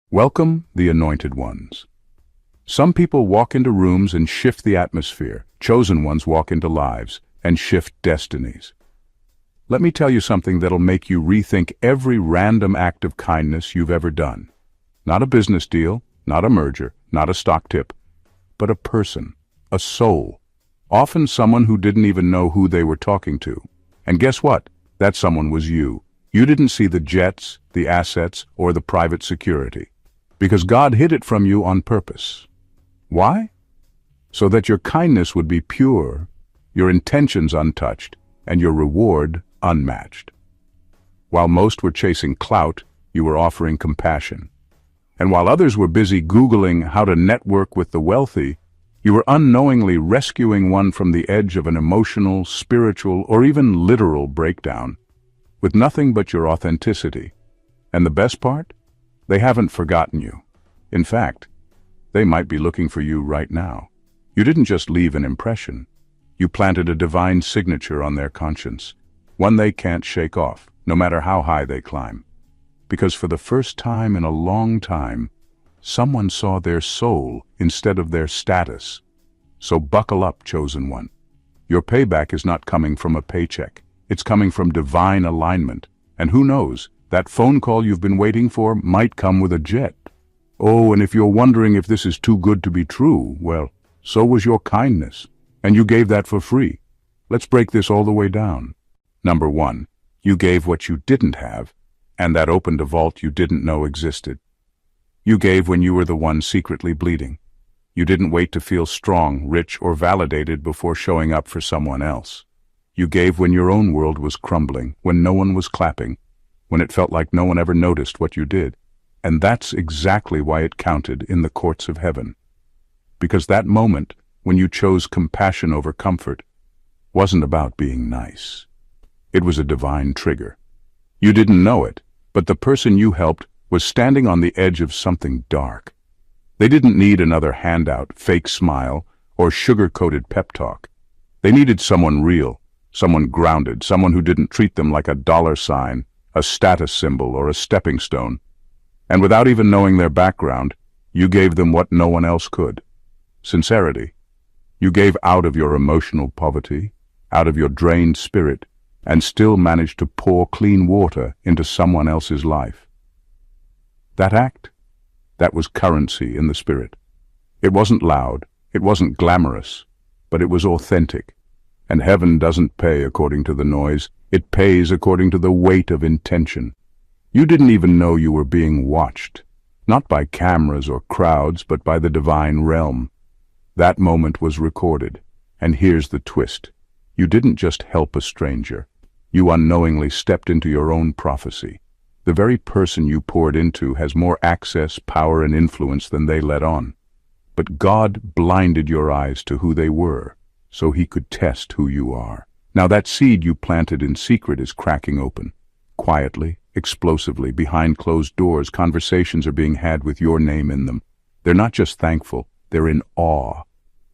Welcome, the Anointed Ones. Some people walk into rooms and shift the atmosphere. Chosen ones walk into lives and shift destinies. Let me tell you something that'll make you rethink every random act of kindness you've ever done. Not a business deal, not a merger, not a stock tip, but a person, a soul. Often someone who didn't even know who they were talking to. And guess what? That someone was you. You didn't see the jets, the assets, or the private security. Because God hid it from you on purpose. Why? So that your kindness would be pure, your intentions untouched, and your reward unmatched. While most were chasing clout, you were offering compassion. And while others were busy Googling how to network with the wealthy, you were unknowingly rescuing one from the edge of an emotional, spiritual, or even literal breakdown, with nothing but your authenticity. And the best part? They haven't forgotten you. In fact, they might be looking for you right now. You didn't just leave an impression. You planted a divine signature on their conscience, one they can't shake off, no matter how high they climb. Because for the first time in a long time, someone saw their soul instead of their status. So buckle up, chosen one. Your payback is not coming from a paycheck. It's coming from divine alignment. And who knows, that phone call you've been waiting for might come with a jet. Oh, and if you're wondering if this is too good to be true, well, so was your kindness. And you gave that for free. Let's break this all the way down. Number 1, you gave what you didn't have, and that opened a vault you didn't know existed. You gave when you were the one secretly bleeding. You didn't wait to feel strong, rich, or validated before showing up for someone else. You gave when your own world was crumbling, when no one was clapping, when it felt like no one ever noticed what you did. And that's exactly why it counted in the courts of heaven. Because that moment, when you chose compassion over comfort, wasn't about being nice. It was a divine trigger. You didn't know it, but the person you helped was standing on the edge of something dark. They didn't need another handout, fake smile, or sugar-coated pep talk. They needed someone real, someone grounded, someone who didn't treat them like a dollar sign, a status symbol, or a stepping stone. And without even knowing their background, you gave them what no one else could. Sincerity. You gave out of your emotional poverty, out of your drained spirit, and still managed to pour clean water into someone else's life. That act, that was currency in the spirit. It wasn't loud, it wasn't glamorous, but it was authentic. And heaven doesn't pay according to the noise, it pays according to the weight of intention. You didn't even know you were being watched, not by cameras or crowds, but by the divine realm. That moment was recorded, and here's the twist. You didn't just help a stranger. You unknowingly stepped into your own prophecy. The very person you poured into has more access, power, and influence than they let on. But God blinded your eyes to who they were, so He could test who you are. Now that seed you planted in secret is cracking open. Quietly, explosively, behind closed doors, conversations are being had with your name in them. They're not just thankful, they're in awe.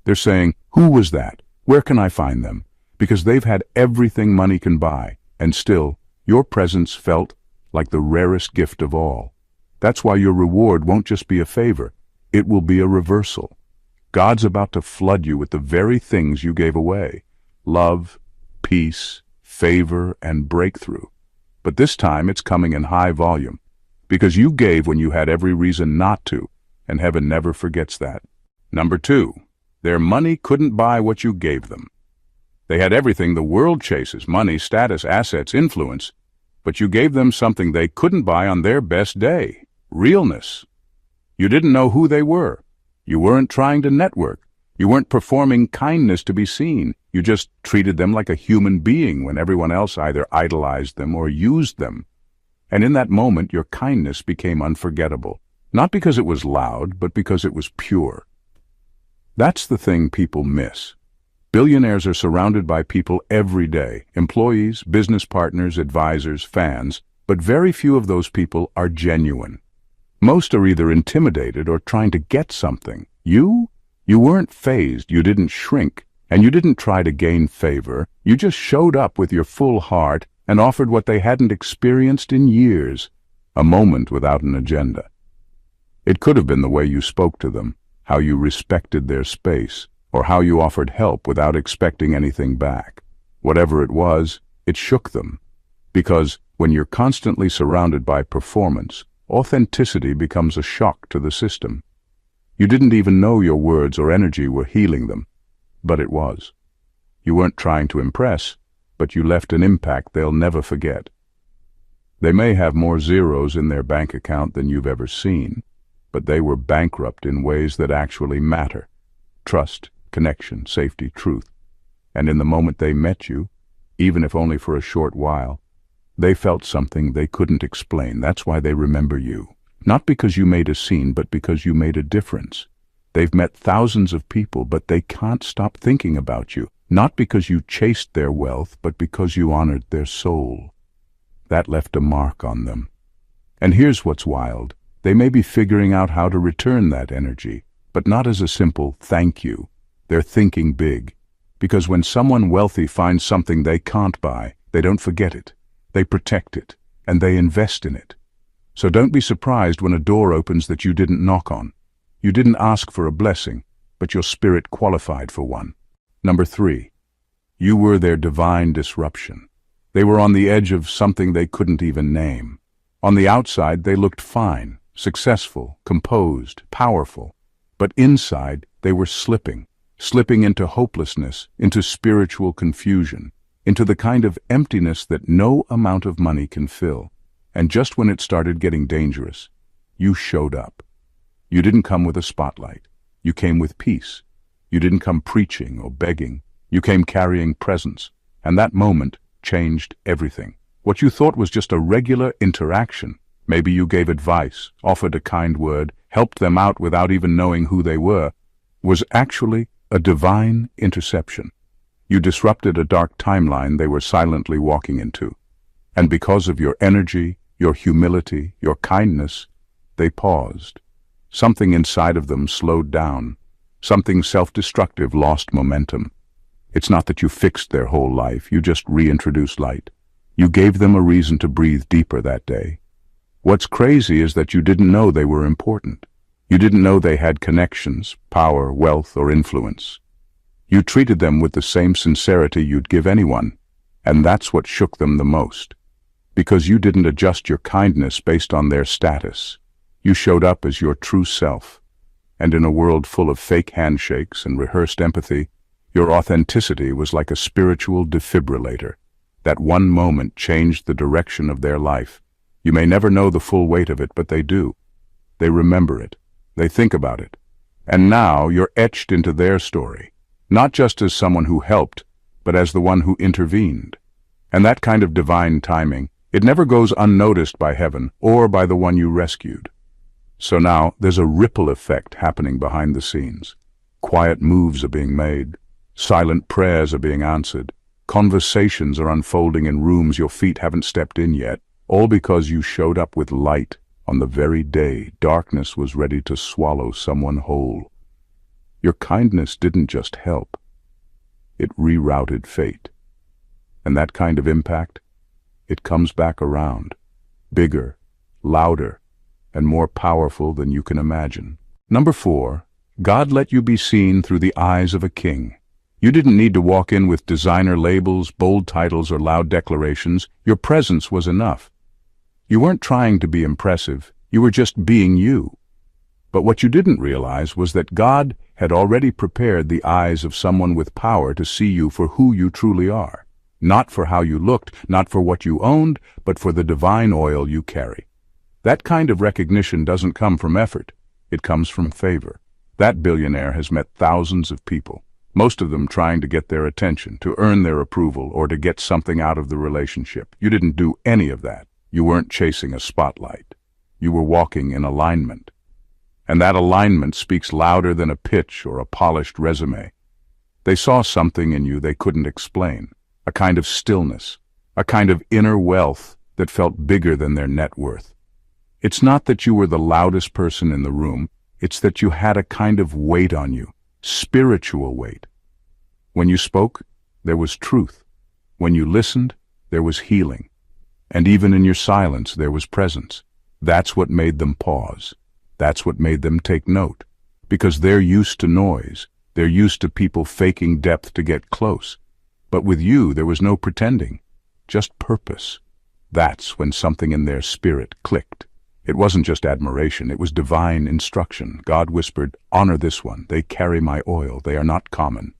They're saying, "Who was that? Where can I find them?" Because they've had everything money can buy, and still, your presence felt like the rarest gift of all. That's why your reward won't just be a favor, it will be a reversal. God's about to flood you with the very things you gave away: love, peace, favor, and breakthrough. But this time it's coming in high volume, because you gave when you had every reason not to, and heaven never forgets that. Number 2, their money couldn't buy what you gave them. They had everything the world chases: money, status, assets, influence. But you gave them something they couldn't buy on their best day: realness. You didn't know who they were. You weren't trying to network. You weren't performing kindness to be seen. You just treated them like a human being when everyone else either idolized them or used them. And in that moment, your kindness became unforgettable. Not because it was loud, but because it was pure. That's the thing people miss. Billionaires are surrounded by people every day: employees, business partners, advisors, fans, but very few of those people are genuine. Most are either intimidated or trying to get something. You weren't fazed, you didn't shrink, and you didn't try to gain favor. You just showed up with your full heart and offered what they hadn't experienced in years: a moment without an agenda. It could have been the way you spoke to them, how you respected their space, or how you offered help without expecting anything back. Whatever it was, it shook them. Because when you're constantly surrounded by performance, authenticity becomes a shock to the system. You didn't even know your words or energy were healing them, but it was. You weren't trying to impress, but you left an impact they'll never forget. They may have more zeros in their bank account than you've ever seen, but they were bankrupt in ways that actually matter. Trust, connection, safety, truth. And in the moment they met you, even if only for a short while, they felt something they couldn't explain. That's why they remember you. Not because you made a scene, but because you made a difference. They've met thousands of people, but they can't stop thinking about you. Not because you chased their wealth, but because you honored their soul. That left a mark on them. And here's what's wild. They may be figuring out how to return that energy, but not as a simple thank you. They're thinking big. Because when someone wealthy finds something they can't buy, they don't forget it. They protect it, and they invest in it. So don't be surprised when a door opens that you didn't knock on. You didn't ask for a blessing, but your spirit qualified for one. Number 3, you were their divine disruption. They were on the edge of something they couldn't even name. On the outside, they looked fine, successful, composed, powerful. But inside, they were slipping into hopelessness, into spiritual confusion, into the kind of emptiness that no amount of money can fill. And just when it started getting dangerous, you showed up. You didn't come with a spotlight. You came with peace. You didn't come preaching or begging. You came carrying presence. And that moment changed everything. What you thought was just a regular interaction, maybe you gave advice, offered a kind word, helped them out without even knowing who they were, was actually a divine interception. You disrupted a dark timeline they were silently walking into. And because of your energy, your humility, your kindness, they paused. Something inside of them slowed down. Something self-destructive lost momentum. It's not that you fixed their whole life, you just reintroduced light. You gave them a reason to breathe deeper that day. What's crazy is that you didn't know they were important. You didn't know they had connections, power, wealth, or influence. You treated them with the same sincerity you'd give anyone, and that's what shook them the most. Because you didn't adjust your kindness based on their status. You showed up as your true self. And in a world full of fake handshakes and rehearsed empathy, your authenticity was like a spiritual defibrillator. That one moment changed the direction of their life. You may never know the full weight of it, but they do. They remember it. They think about it. And now you're etched into their story, not just as someone who helped, but as the one who intervened. And that kind of divine timing, it never goes unnoticed by heaven or by the one you rescued. So now there's a ripple effect happening behind the scenes. Quiet moves are being made. Silent prayers are being answered. Conversations are unfolding in rooms your feet haven't stepped in yet, all because you showed up with light on the very day darkness was ready to swallow someone whole. Your kindness didn't just help. It rerouted fate. And that kind of impact, it comes back around. Bigger, louder, and more powerful than you can imagine. Number 4, God let you be seen through the eyes of a king. You didn't need to walk in with designer labels, bold titles, or loud declarations. Your presence was enough. You weren't trying to be impressive. You were just being you. But what you didn't realize was that God had already prepared the eyes of someone with power to see you for who you truly are. Not for how you looked, not for what you owned, but for the divine oil you carry. That kind of recognition doesn't come from effort. It comes from favor. That billionaire has met thousands of people, most of them trying to get their attention, to earn their approval, or to get something out of the relationship. You didn't do any of that. You weren't chasing a spotlight. You were walking in alignment. And that alignment speaks louder than a pitch or a polished resume. They saw something in you they couldn't explain, a kind of stillness, a kind of inner wealth that felt bigger than their net worth. It's not that you were the loudest person in the room, it's that you had a kind of weight on you, spiritual weight. When you spoke, there was truth. When you listened, there was healing. And even in your silence, there was presence. That's what made them pause. That's what made them take note. Because they're used to noise. They're used to people faking depth to get close. But with you, there was no pretending. Just purpose. That's when something in their spirit clicked. It wasn't just admiration, it was divine instruction. God whispered, "Honor this one. They carry my oil. They are not common."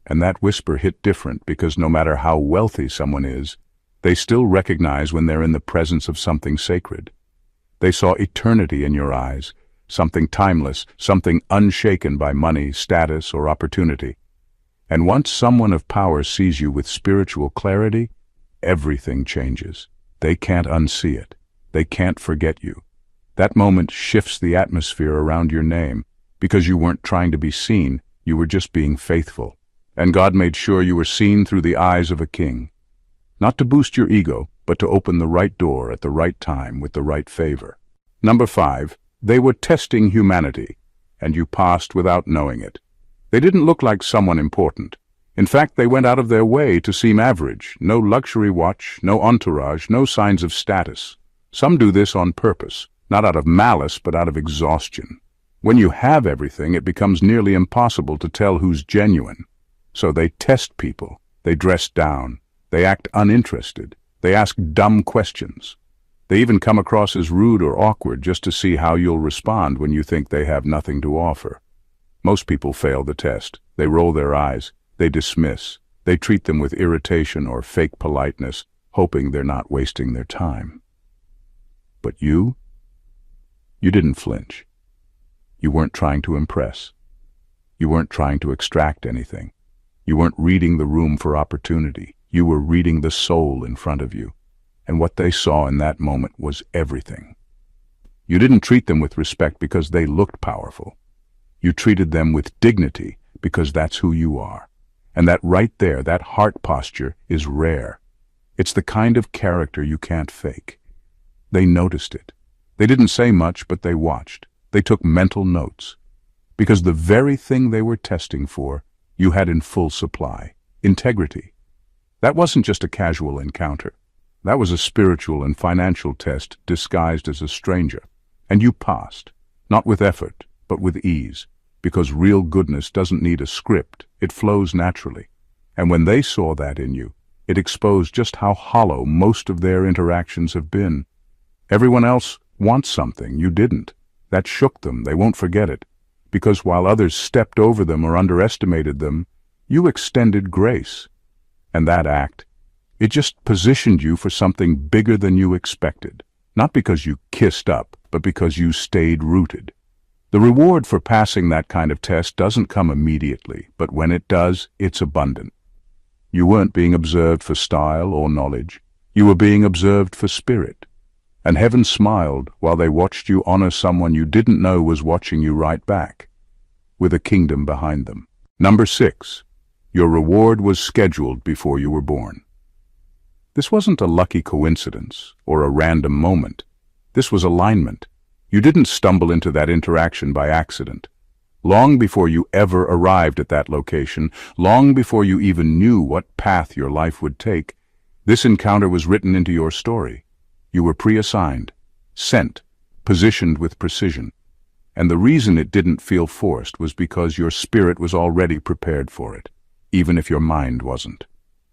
And that whisper hit different because no matter how wealthy someone is, they still recognize when they're in the presence of something sacred. They saw eternity in your eyes, something timeless, something unshaken by money, status, or opportunity. And once someone of power sees you with spiritual clarity, everything changes. They can't unsee it. They can't forget you. That moment shifts the atmosphere around your name, because you weren't trying to be seen, you were just being faithful. And God made sure you were seen through the eyes of a king. Not to boost your ego, but to open the right door at the right time with the right favor. Number 5, they were testing humanity, and you passed without knowing it. They didn't look like someone important. In fact, they went out of their way to seem average. No luxury watch, no entourage, no signs of status. Some do this on purpose, not out of malice, but out of exhaustion. When you have everything, it becomes nearly impossible to tell who's genuine. So they test people. They dress down. They act uninterested. They ask dumb questions. They even come across as rude or awkward just to see how you'll respond when you think they have nothing to offer. Most people fail the test. They roll their eyes. They dismiss. They treat them with irritation or fake politeness, hoping they're not wasting their time. But you didn't flinch. You weren't trying to impress. You weren't trying to extract anything. You weren't reading the room for opportunity. You were reading the soul in front of you. And what they saw in that moment was everything. You didn't treat them with respect because they looked powerful. You treated them with dignity because that's who you are. And that right there, that heart posture, is rare. It's the kind of character you can't fake. They noticed it. They didn't say much, but they watched. They took mental notes. Because the very thing they were testing for, you had in full supply: integrity. That wasn't just a casual encounter. That was a spiritual and financial test disguised as a stranger. And you passed, not with effort, but with ease, because real goodness doesn't need a script, it flows naturally. And when they saw that in you, it exposed just how hollow most of their interactions have been. Everyone else wants something, you didn't. That shook them, they won't forget it. Because while others stepped over them or underestimated them, you extended grace. And that act, it just positioned you for something bigger than you expected. Not because you kissed up, but because you stayed rooted. The reward for passing that kind of test doesn't come immediately, but when it does, it's abundant. You weren't being observed for style or knowledge. You were being observed for spirit. And heaven smiled while they watched you honor someone you didn't know was watching you right back, with a kingdom behind them. Number 6, your reward was scheduled before you were born. This wasn't a lucky coincidence or a random moment. This was alignment. You didn't stumble into that interaction by accident. Long before you ever arrived at that location, long before you even knew what path your life would take, this encounter was written into your story. You were pre-assigned, sent, positioned with precision. And the reason it didn't feel forced was because your spirit was already prepared for it, even if your mind wasn't.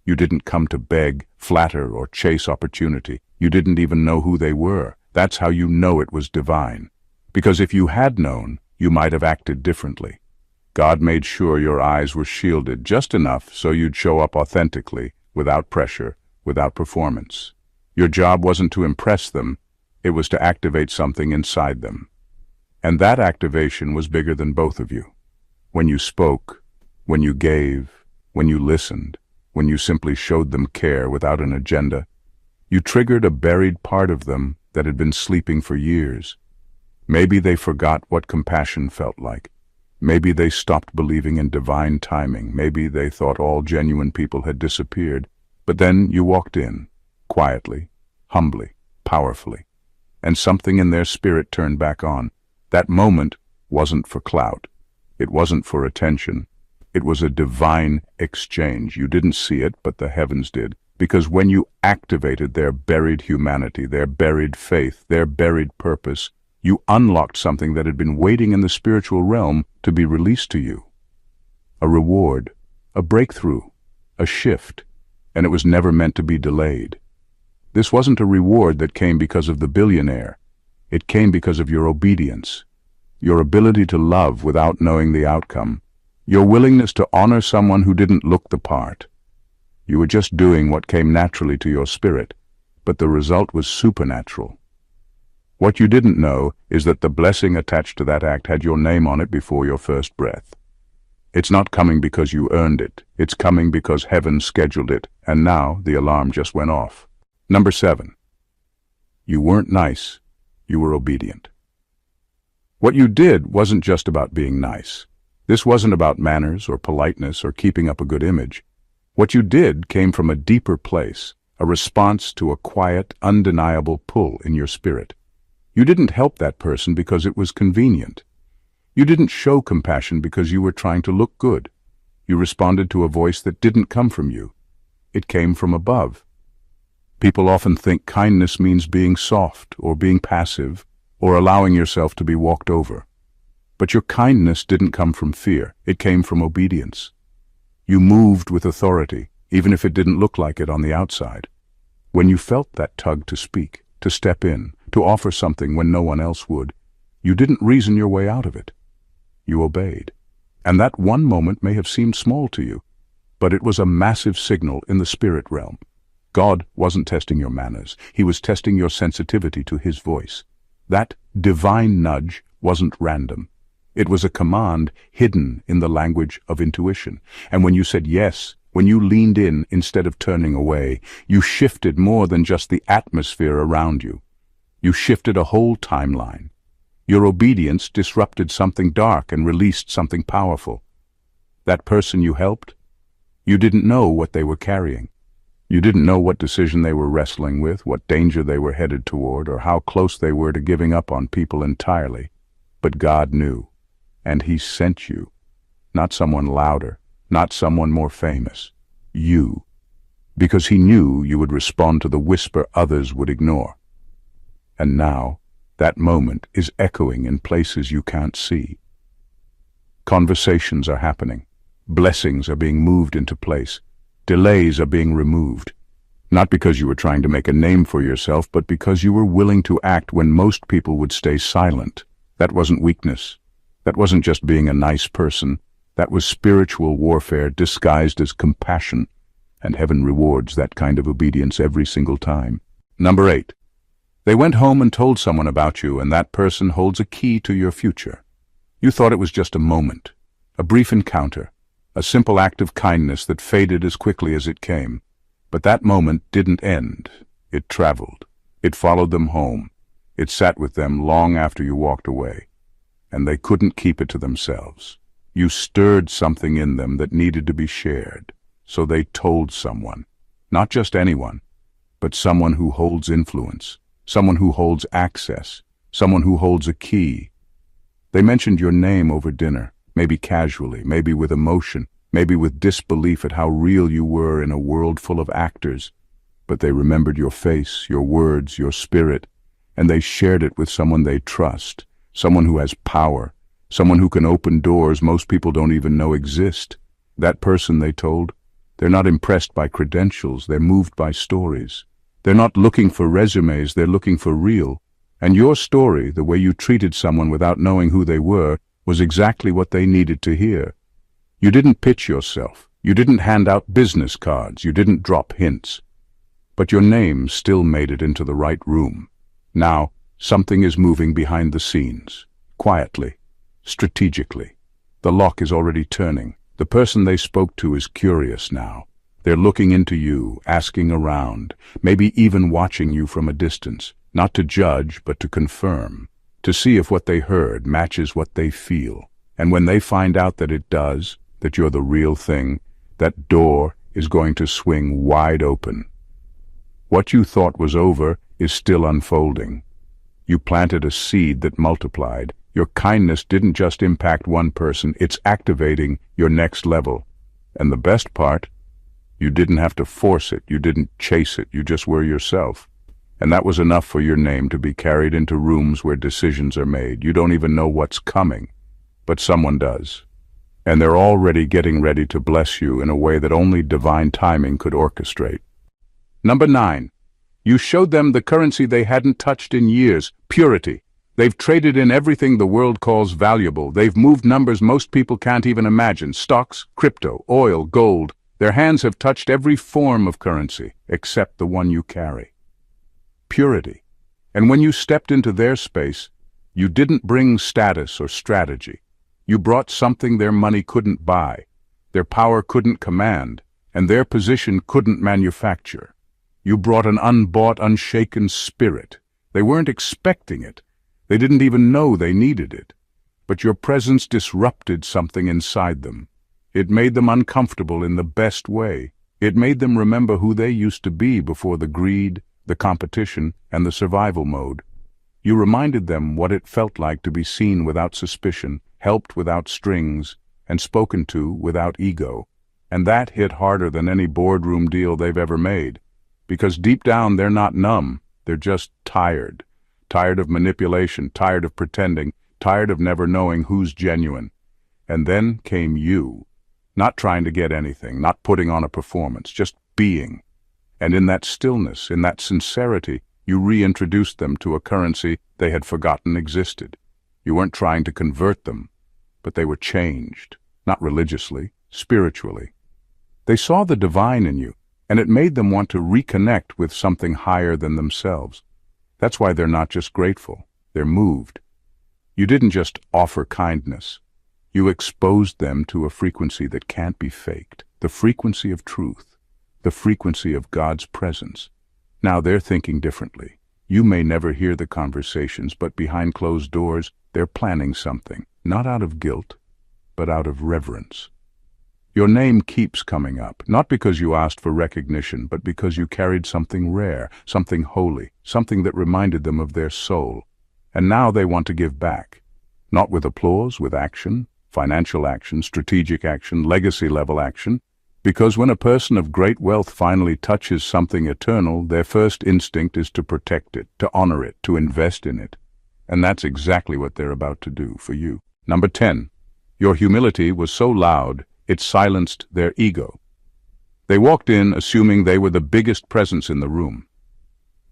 You didn't come to beg, flatter, or chase opportunity. You didn't even know who they were. That's how you know it was divine. Because if you had known, you might have acted differently. God made sure your eyes were shielded just enough so you'd show up authentically, without pressure, without performance. Your job wasn't to impress them, it was to activate something inside them. And that activation was bigger than both of you. When you spoke, when you gave, when you listened, when you simply showed them care without an agenda, you triggered a buried part of them that had been sleeping for years. Maybe they forgot what compassion felt like. Maybe they stopped believing in divine timing. Maybe they thought all genuine people had disappeared. But then you walked in, quietly, humbly, powerfully, and something in their spirit turned back on. That moment wasn't for clout. It wasn't for attention. It was a divine exchange. You didn't see it, but the heavens did. Because when you activated their buried humanity, their buried faith, their buried purpose, You unlocked something that had been waiting in the spiritual realm to be released to you. A reward, a breakthrough, a shift, and it was never meant to be delayed. This wasn't a reward that came because of the billionaire. It came because of your obedience, your ability to love without knowing the outcome, your willingness to honor someone who didn't look the part. You were just doing what came naturally to your spirit, but the result was supernatural. What you didn't know is that the blessing attached to that act had your name on it before your first breath. It's not coming because you earned it. It's coming because heaven scheduled it, and now the alarm just went off. Number 7. You weren't nice. You were obedient. What you did wasn't just about being nice. This wasn't about manners or politeness or keeping up a good image. What you did came from a deeper place, a response to a quiet, undeniable pull in your spirit. You didn't help that person because it was convenient. You didn't show compassion because you were trying to look good. You responded to a voice that didn't come from you. It came from above. People often think kindness means being soft or being passive or allowing yourself to be walked over. But your kindness didn't come from fear. It came from obedience. You moved with authority, even if it didn't look like it on the outside. When you felt that tug to speak, to step in, to offer something when no one else would, you didn't reason your way out of it. You obeyed. And that one moment may have seemed small to you, but it was a massive signal in the spirit realm. God wasn't testing your manners. He was testing your sensitivity to His voice. That divine nudge wasn't random. It was a command hidden in the language of intuition. And when you said yes, when you leaned in instead of turning away, you shifted more than just the atmosphere around you. You shifted a whole timeline. Your obedience disrupted something dark and released something powerful. That person you helped, you didn't know what they were carrying. You didn't know what decision they were wrestling with, what danger they were headed toward, or how close they were to giving up on people entirely. But God knew, and He sent you. Not someone louder, not someone more famous. You. Because He knew you would respond to the whisper others would ignore. And now, that moment is echoing in places you can't see. Conversations are happening. Blessings are being moved into place. Delays are being removed. Not because you were trying to make a name for yourself, but because you were willing to act when most people would stay silent. That wasn't weakness. That wasn't just being a nice person. That was spiritual warfare disguised as compassion. And heaven rewards that kind of obedience every single time. Number 8. They went home and told someone about you, and that person holds a key to your future. You thought it was just a moment, a brief encounter, a simple act of kindness that faded as quickly as it came. But that moment didn't end. It traveled. It followed them home. It sat with them long after you walked away. And they couldn't keep it to themselves. You stirred something in them that needed to be shared. So they told someone. Not just anyone, but someone who holds influence, someone who holds access, someone who holds a key. They mentioned your name over dinner. Maybe casually, maybe with emotion, maybe with disbelief at how real you were in a world full of actors. But they remembered your face, your words, your spirit, and they shared it with someone they trust, someone who has power, someone who can open doors most people don't even know exist. That person, they told, they're not impressed by credentials, they're moved by stories. They're not looking for resumes, they're looking for real. And your story, the way you treated someone without knowing who they were, was exactly what they needed to hear. You didn't pitch yourself. You didn't hand out business cards. You didn't drop hints. But your name still made it into the right room. Now, something is moving behind the scenes. Quietly. Strategically. The lock is already turning. The person they spoke to is curious now. They're looking into you, asking around, maybe even watching you from a distance. Not to judge, but to confirm. To see if what they heard matches what they feel. And when they find out that it does, that you're the real thing, that door is going to swing wide open. What you thought was over is still unfolding. You planted a seed that multiplied. Your kindness didn't just impact one person, it's activating your next level. And the best part, you didn't have to force it, you didn't chase it, you just were yourself. And that was enough for your name to be carried into rooms where decisions are made. You don't even know what's coming, but someone does. And they're already getting ready to bless you in a way that only divine timing could orchestrate. Number 9. You showed them the currency they hadn't touched in years: purity. They've traded in everything the world calls valuable. They've moved numbers most people can't even imagine: stocks, crypto, oil, gold. Their hands have touched every form of currency, except the one you carry. Purity. And when you stepped into their space, you didn't bring status or strategy. You brought something their money couldn't buy, their power couldn't command, and their position couldn't manufacture. You brought an unbought, unshaken spirit. They weren't expecting it. They didn't even know they needed it. But your presence disrupted something inside them. It made them uncomfortable in the best way. It made them remember who they used to be before the greed, the competition, and the survival mode. You reminded them what it felt like to be seen without suspicion, helped without strings, and spoken to without ego. And that hit harder than any boardroom deal they've ever made. Because deep down they're not numb, they're just tired. Tired of manipulation, tired of pretending, tired of never knowing who's genuine. And then came you. Not trying to get anything, not putting on a performance, just being. And in that stillness, in that sincerity, you reintroduced them to a currency they had forgotten existed. You weren't trying to convert them, but they were changed, not religiously, spiritually. They saw the divine in you, and it made them want to reconnect with something higher than themselves. That's why they're not just grateful, they're moved. You didn't just offer kindness. You exposed them to a frequency that can't be faked, the frequency of truth, the frequency of God's presence. Now they're thinking differently. You may never hear the conversations, but behind closed doors, they're planning something, not out of guilt, but out of reverence. Your name keeps coming up, not because you asked for recognition, but because you carried something rare, something holy, something that reminded them of their soul. And now they want to give back. Not with applause, with action, financial action, strategic action, legacy-level action. Because when a person of great wealth finally touches something eternal, their first instinct is to protect it, to honor it, to invest in it. And that's exactly what they're about to do for you. Number 10. Your humility was so loud, it silenced their ego. They walked in assuming they were the biggest presence in the room.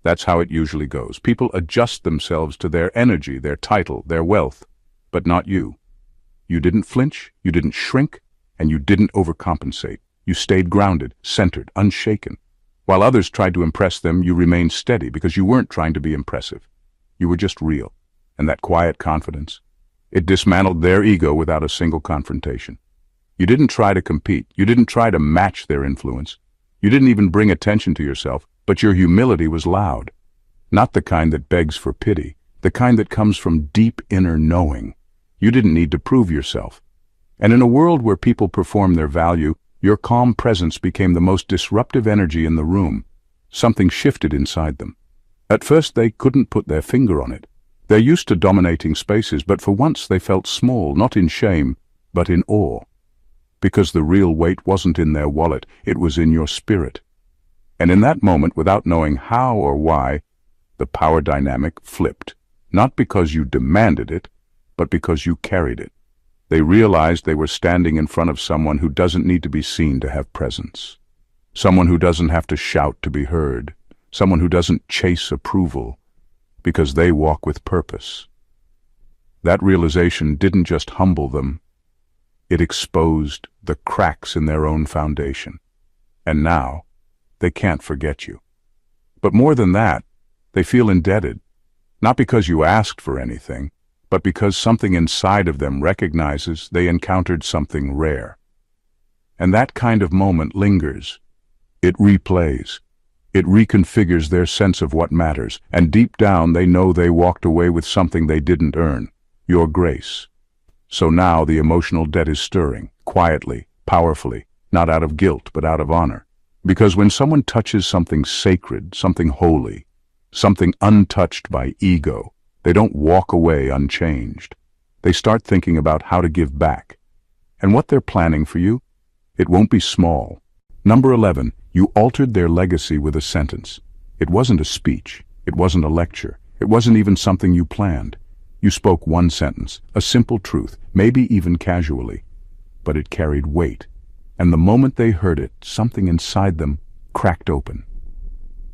That's how it usually goes. People adjust themselves to their energy, their title, their wealth, but not you. You didn't flinch, you didn't shrink, and you didn't overcompensate. You stayed grounded, centered, unshaken. While others tried to impress them, you remained steady because you weren't trying to be impressive. You were just real. And that quiet confidence, it dismantled their ego without a single confrontation. You didn't try to compete. You didn't try to match their influence. You didn't even bring attention to yourself, but your humility was loud. Not the kind that begs for pity, the kind that comes from deep inner knowing. You didn't need to prove yourself. And in a world where people perform their value, your calm presence became the most disruptive energy in the room. Something shifted inside them. At first they couldn't put their finger on it. They're used to dominating spaces, but for once they felt small, not in shame, but in awe. Because the real weight wasn't in their wallet, it was in your spirit. And in that moment, without knowing how or why, the power dynamic flipped. Not because you demanded it, but because you carried it. They realized they were standing in front of someone who doesn't need to be seen to have presence. Someone who doesn't have to shout to be heard. Someone who doesn't chase approval, because they walk with purpose. That realization didn't just humble them, it exposed the cracks in their own foundation. And now, they can't forget you. But more than that, they feel indebted, not because you asked for anything, but because something inside of them recognizes they encountered something rare. And that kind of moment lingers. It replays. It reconfigures their sense of what matters, and deep down they know they walked away with something they didn't earn, your grace. So now the emotional debt is stirring, quietly, powerfully, not out of guilt, but out of honor. Because when someone touches something sacred, something holy, something untouched by ego, they don't walk away unchanged. They start thinking about how to give back. And what they're planning for you? It won't be small. Number 11, you altered their legacy with a sentence. It wasn't a speech. It wasn't a lecture. It wasn't even something you planned. You spoke one sentence, a simple truth, maybe even casually, but it carried weight. And the moment they heard it, something inside them cracked open.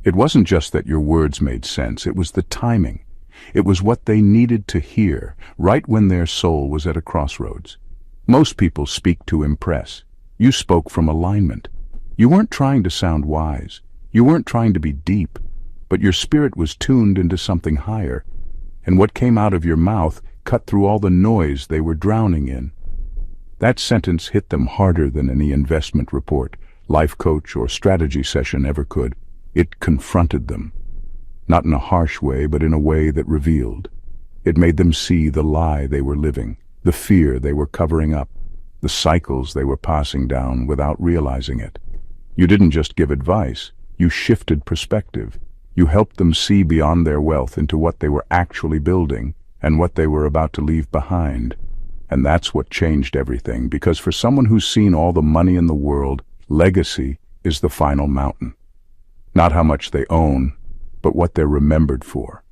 It wasn't just that your words made sense, it was the timing. It was what they needed to hear, right when their soul was at a crossroads. Most people speak to impress. You spoke from alignment. You weren't trying to sound wise. You weren't trying to be deep, but your spirit was tuned into something higher, and what came out of your mouth cut through all the noise they were drowning in. That sentence hit them harder than any investment report, life coach, or strategy session ever could. It confronted them. Not in a harsh way, but in a way that revealed. It made them see the lie they were living, the fear they were covering up, the cycles they were passing down without realizing it. You didn't just give advice, you shifted perspective. You helped them see beyond their wealth into what they were actually building and what they were about to leave behind. And that's what changed everything, because for someone who's seen all the money in the world, legacy is the final mountain. Not how much they own, but what they're remembered for,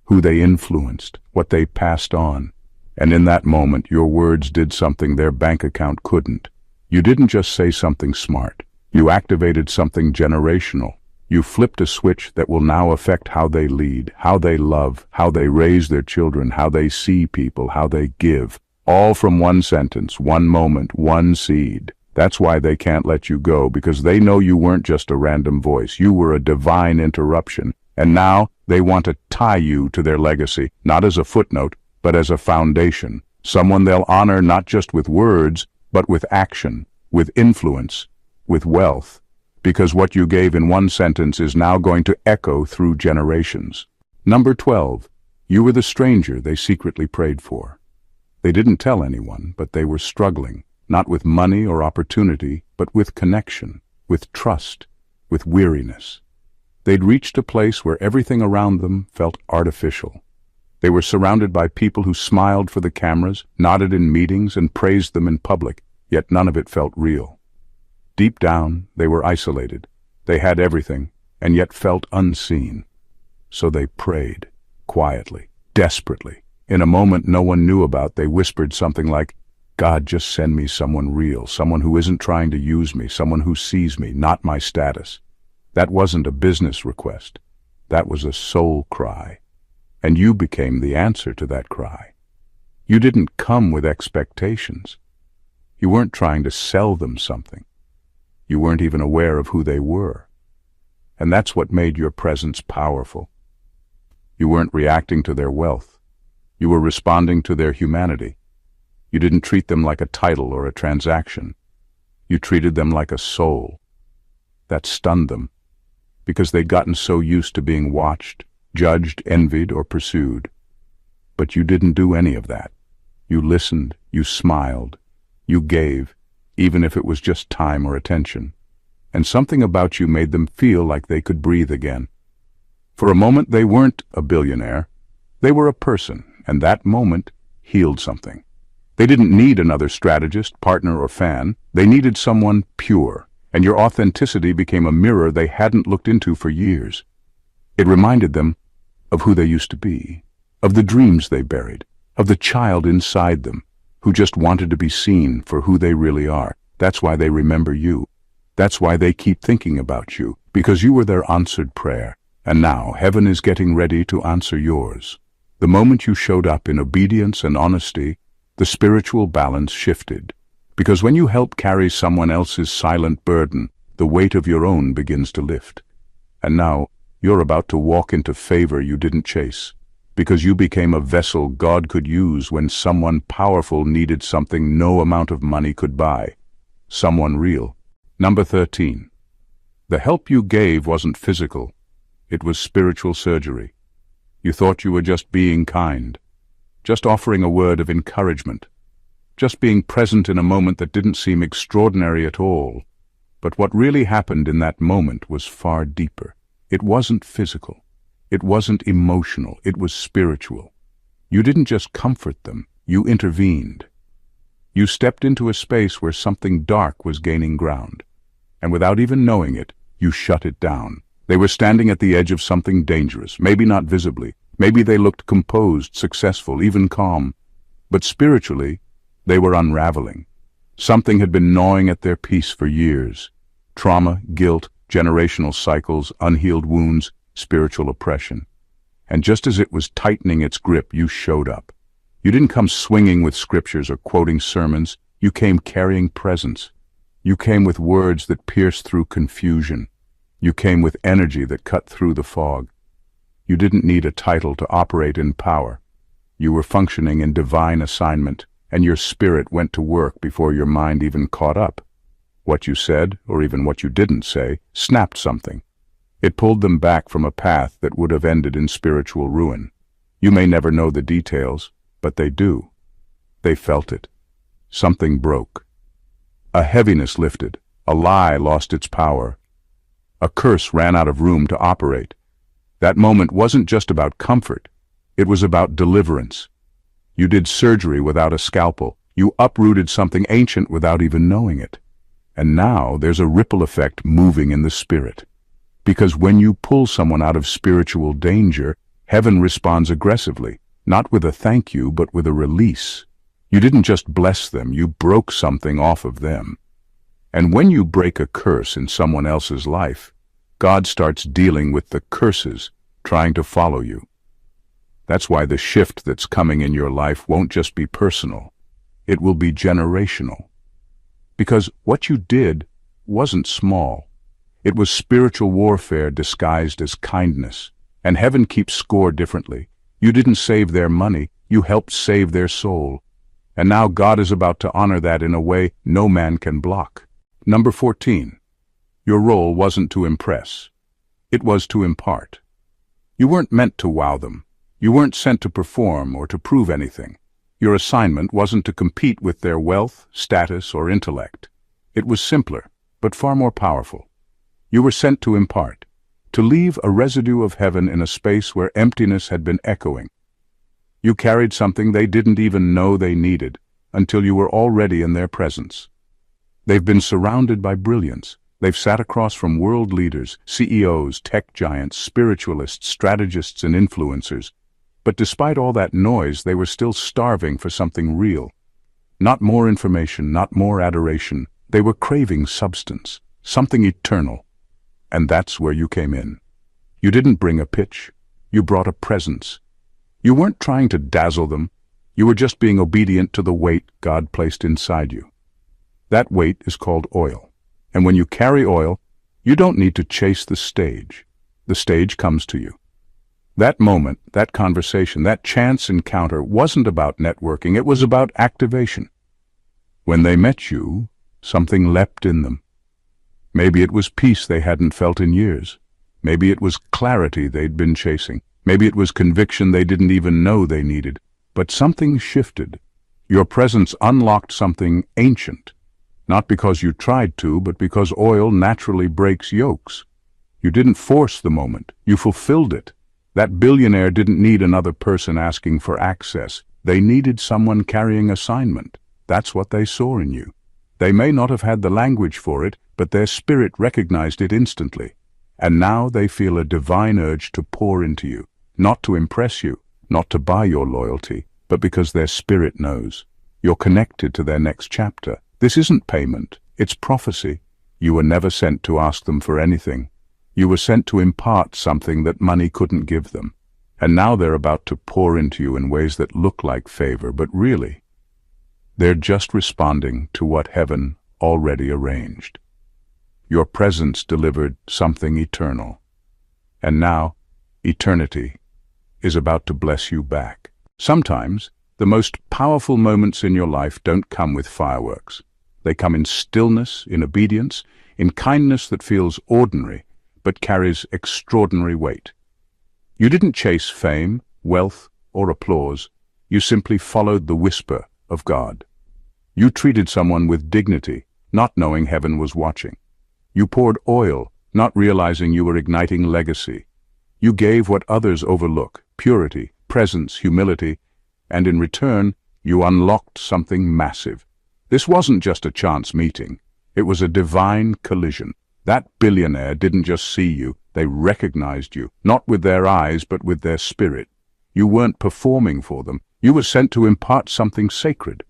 who they influenced, what they passed on. And in that moment, your words did something their bank account couldn't. You didn't just say something smart. You activated something generational. You flipped a switch that will now affect how they lead, how they love, how they raise their children, how they see people, how they give. All from one sentence, one moment, one seed. That's why they can't let you go, because they know you weren't just a random voice. You were a divine interruption. And now they want to tie you to their legacy, not as a footnote, but as a foundation. Someone they'll honor not just with words, but with action, with influence, with wealth. Because what you gave in one sentence is now going to echo through generations. Number 12. You were the stranger they secretly prayed for. They didn't tell anyone, but they were struggling, not with money or opportunity, but with connection, with trust, with weariness. They'd reached a place where everything around them felt artificial. They were surrounded by people who smiled for the cameras, nodded in meetings, and praised them in public, yet none of it felt real. Deep down, they were isolated. They had everything, and yet felt unseen. So they prayed, quietly, desperately. In a moment no one knew about, they whispered something like, "God, just send me someone real, someone who isn't trying to use me, someone who sees me, not my status." That wasn't a business request. That was a soul cry. And you became the answer to that cry. You didn't come with expectations. You weren't trying to sell them something. You weren't even aware of who they were. And that's what made your presence powerful. You weren't reacting to their wealth. You were responding to their humanity. You didn't treat them like a title or a transaction. You treated them like a soul. That stunned them, because they'd gotten so used to being watched, judged, envied, or pursued. But you didn't do any of that. You listened, you smiled, you gave, even if it was just time or attention. And something about you made them feel like they could breathe again. For a moment they weren't a billionaire. They were a person, and that moment healed something. They didn't need another strategist, partner, or fan. They needed someone pure, and your authenticity became a mirror they hadn't looked into for years. It reminded them of who they used to be, of the dreams they buried, of the child inside them, who just wanted to be seen for who they really are. That's why they remember you. That's why they keep thinking about you, because you were their answered prayer. And now heaven is getting ready to answer yours. The moment you showed up in obedience and honesty, the spiritual balance shifted. Because when you help carry someone else's silent burden, the weight of your own begins to lift. And now you're about to walk into favor you didn't chase, because you became a vessel God could use when someone powerful needed something no amount of money could buy. Someone real. Number 13. The help you gave wasn't physical. It was spiritual surgery. You thought you were just being kind, just offering a word of encouragement, just being present in a moment that didn't seem extraordinary at all. But what really happened in that moment was far deeper. It wasn't physical. It wasn't emotional. It was spiritual. You didn't just comfort them. You intervened. You stepped into a space where something dark was gaining ground. And without even knowing it, you shut it down. They were standing at the edge of something dangerous, maybe not visibly. Maybe they looked composed, successful, even calm. But spiritually, they were unraveling. Something had been gnawing at their peace for years. Trauma, guilt, generational cycles, unhealed wounds, spiritual oppression. And just as it was tightening its grip, you showed up. You didn't come swinging with scriptures or quoting sermons. You came carrying presence. You came with words that pierced through confusion. You came with energy that cut through the fog. You didn't need a title to operate in power. You were functioning in divine assignment, and your spirit went to work before your mind even caught up. What you said, or even what you didn't say, snapped something. It pulled them back from a path that would have ended in spiritual ruin. You may never know the details, but they do. They felt it. Something broke. A heaviness lifted. A lie lost its power. A curse ran out of room to operate. That moment wasn't just about comfort. It was about deliverance. You did surgery without a scalpel. You uprooted something ancient without even knowing it. And now there's a ripple effect moving in the spirit. Because when you pull someone out of spiritual danger, heaven responds aggressively, not with a thank you, but with a release. You didn't just bless them, you broke something off of them. And when you break a curse in someone else's life, God starts dealing with the curses trying to follow you. That's why the shift that's coming in your life won't just be personal. It will be generational. Because what you did wasn't small. It was spiritual warfare disguised as kindness. And heaven keeps score differently. You didn't save their money, you helped save their soul. And now God is about to honor that in a way no man can block. Number 14. Your role wasn't to impress. It was to impart. You weren't meant to wow them. You weren't sent to perform or to prove anything. Your assignment wasn't to compete with their wealth, status, or intellect. It was simpler, but far more powerful. You were sent to impart, to leave a residue of heaven in a space where emptiness had been echoing. You carried something they didn't even know they needed until you were already in their presence. They've been surrounded by brilliance. They've sat across from world leaders, CEOs, tech giants, spiritualists, strategists, and influencers. But despite all that noise, they were still starving for something real. Not more information, not more adoration. They were craving substance, something eternal. And that's where you came in. You didn't bring a pitch. You brought a presence. You weren't trying to dazzle them. You were just being obedient to the weight God placed inside you. That weight is called oil. And when you carry oil, you don't need to chase the stage. The stage comes to you. That moment, that conversation, that chance encounter wasn't about networking, it was about activation. When they met you, something leapt in them. Maybe it was peace they hadn't felt in years. Maybe it was clarity they'd been chasing. Maybe it was conviction they didn't even know they needed. But something shifted. Your presence unlocked something ancient. Not because you tried to, but because oil naturally breaks yokes. You didn't force the moment. You fulfilled it. That billionaire didn't need another person asking for access. They needed someone carrying assignment. That's what they saw in you. They may not have had the language for it, but their spirit recognized it instantly. And now they feel a divine urge to pour into you. Not to impress you, not to buy your loyalty, but because their spirit knows. You're connected to their next chapter. This isn't payment, it's prophecy. You were never sent to ask them for anything. You were sent to impart something that money couldn't give them. And now they're about to pour into you in ways that look like favor, but really, they're just responding to what heaven already arranged. Your presence delivered something eternal. And now, eternity is about to bless you back. Sometimes, the most powerful moments in your life don't come with fireworks. They come in stillness, in obedience, in kindness that feels ordinary, but carries extraordinary weight. You didn't chase fame, wealth, or applause. You simply followed the whisper of God. You treated someone with dignity, not knowing heaven was watching. You poured oil, not realizing you were igniting legacy. You gave what others overlook, purity, presence, humility, and in return, you unlocked something massive. This wasn't just a chance meeting. It was a divine collision. That billionaire didn't just see you, They recognized you, not with their eyes, but with their spirit. You weren't performing for them. You were sent to impart something sacred.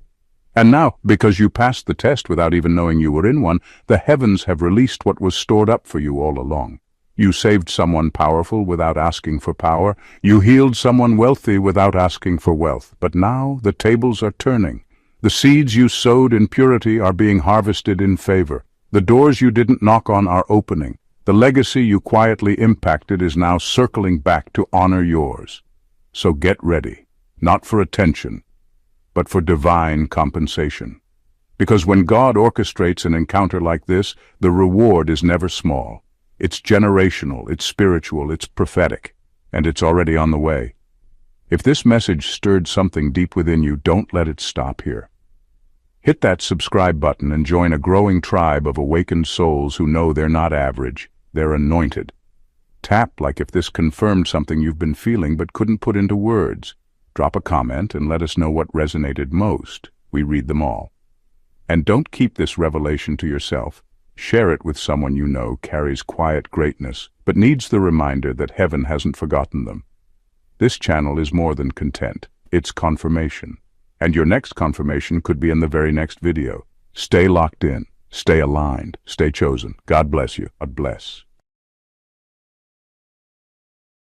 And now, because you passed the test without even knowing you were in one, the heavens have released what was stored up for you all along. You saved someone powerful without asking for power. You healed someone wealthy without asking for wealth. But now the tables are turning. The seeds you sowed in purity are being harvested in favor. The doors you didn't knock on are opening. The legacy you quietly impacted is now circling back to honor yours. So get ready, not for attention, but for divine compensation. Because when God orchestrates an encounter like this, the reward is never small. It's generational, it's spiritual, it's prophetic, and it's already on the way. If this message stirred something deep within you, don't let it stop here. Hit that subscribe button and join a growing tribe of awakened souls who know they're not average, they're anointed. Tap like if this confirmed something you've been feeling but couldn't put into words. Drop a comment and let us know what resonated most. We read them all. And don't keep this revelation to yourself. Share it with someone you know carries quiet greatness, but needs the reminder that heaven hasn't forgotten them. This channel is more than content. It's confirmation. And your next confirmation could be in the very next video. Stay locked in. Stay aligned. Stay chosen. God bless you. God bless.